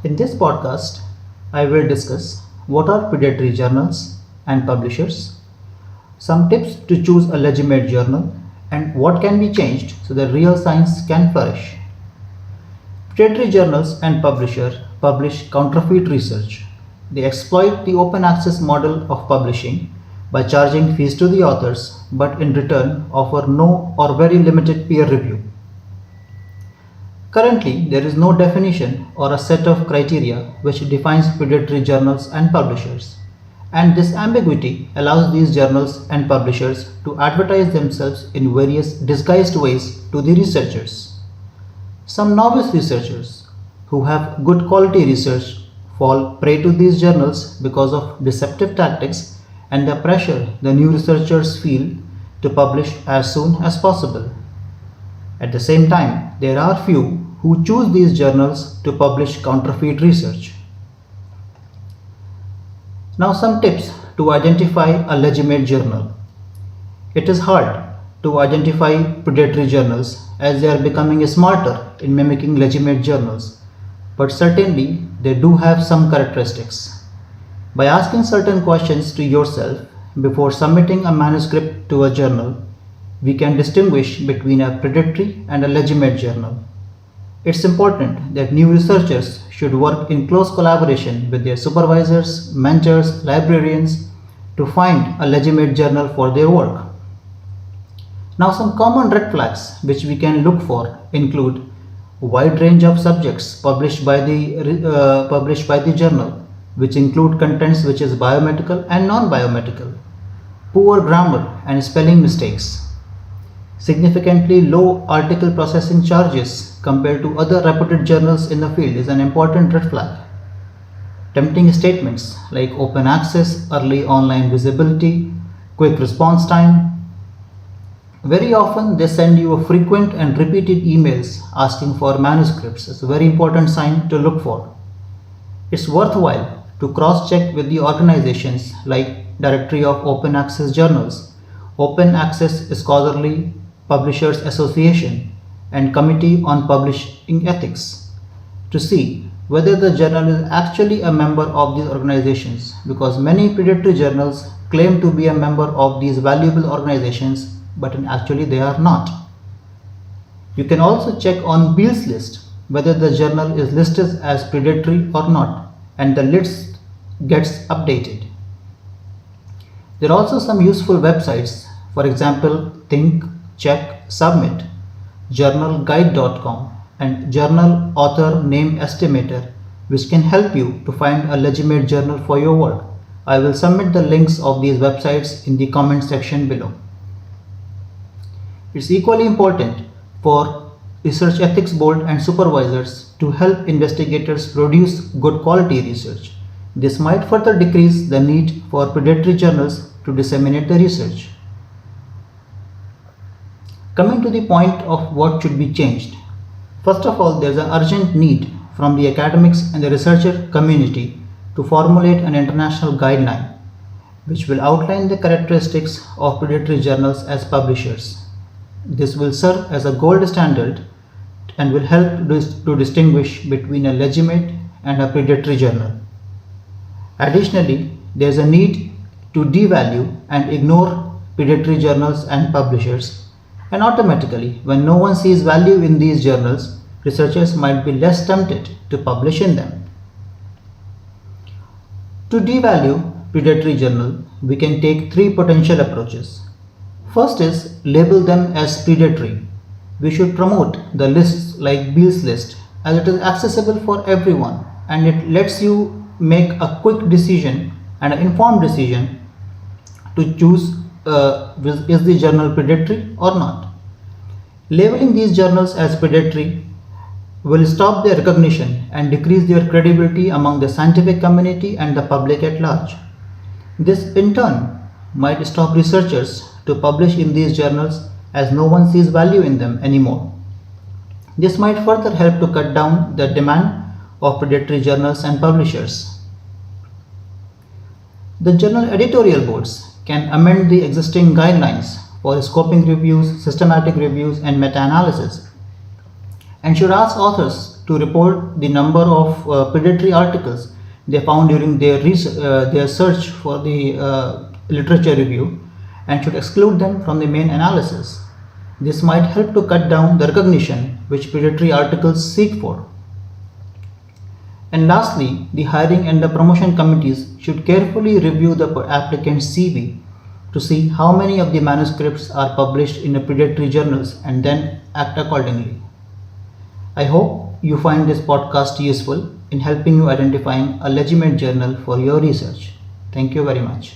In this podcast, I will discuss what are predatory journals and publishers, some tips to choose a legitimate journal, and what can be changed so that real science can flourish. Predatory journals and publishers publish counterfeit research. They exploit the open access model of publishing by charging fees to the authors, but in return offer no or very limited peer review. Currently, there is no definition or a set of criteria which defines predatory journals and publishers, and this ambiguity allows these journals and publishers to advertise themselves in various disguised ways to the researchers. Some novice researchers who have good quality research fall prey to these journals because of deceptive tactics and the pressure the new researchers feel to publish as soon as possible. At the same time, there are few who choose these journals to publish counterfeit research. Now, some tips to identify a legitimate journal. It is hard to identify predatory journals as they are becoming smarter in mimicking legitimate journals, but certainly they do have some characteristics. By asking certain questions to yourself before submitting a manuscript to a journal, we can distinguish between a predatory and a legitimate journal. It's important that new researchers should work in close collaboration with their supervisors, mentors, librarians to find a legitimate journal for their work. Now, some common red flags which we can look for include a wide range of subjects published by the journal, which include contents which is biomedical and non-biomedical, poor grammar and spelling mistakes, significantly low article processing charges compared to other reputed journals in the field is an important red flag. Tempting statements like open access, early online visibility, quick response time. Very often they send you a frequent and repeated emails asking for manuscripts. It's a very important sign to look for. It's worthwhile to cross-check with the organizations like Directory of Open Access Journals, Open Access Scholarly Publishers Association, and Committee on Publishing Ethics to see whether the journal is actually a member of these organizations, because many predatory journals claim to be a member of these valuable organizations, but actually they are not. You can also check on Beall's list whether the journal is listed as predatory or not, and the list gets updated. There are also some useful websites, for example, Think, Check, Submit, journalguide.com, and Journal Author Name Estimator, which can help you to find a legitimate journal for your work. I will submit the links of these websites in the comment section below. It's equally important for Research Ethics Board and supervisors to help investigators produce good quality research. This might further decrease the need for predatory journals to disseminate the research. Coming to the point of what should be changed. First of all, there is an urgent need from the academics and the researcher community to formulate an international guideline which will outline the characteristics of predatory journals as publishers. This will serve as a gold standard and will help to distinguish between a legitimate and a predatory journal. Additionally, there is a need to devalue and ignore predatory journals and publishers, and automatically, when no one sees value in these journals, researchers might be less tempted to publish in them. To devalue predatory journal, we can take three potential approaches. First is label them as predatory. We should promote the lists like Beall's list, as it is accessible for everyone and it lets you make a quick decision and an informed decision to choose is the journal predatory or not. Labeling these journals as predatory will stop their recognition and decrease their credibility among the scientific community and the public at large. This in turn might stop researchers to publish in these journals as no one sees value in them anymore. This might further help to cut down the demand of predatory journals and publishers. The journal editorial boards can amend the existing guidelines for scoping reviews, systematic reviews, and meta-analysis, and should ask authors to report the number of predatory articles they found during their search for the literature review and should exclude them from the main analysis. This might help to cut down the recognition which predatory articles seek for. And lastly, the hiring and the promotion committees should carefully review the applicant's CV to see how many of the manuscripts are published in the predatory journals and then act accordingly. I hope you find this podcast useful in helping you identifying a legitimate journal for your research. Thank you very much.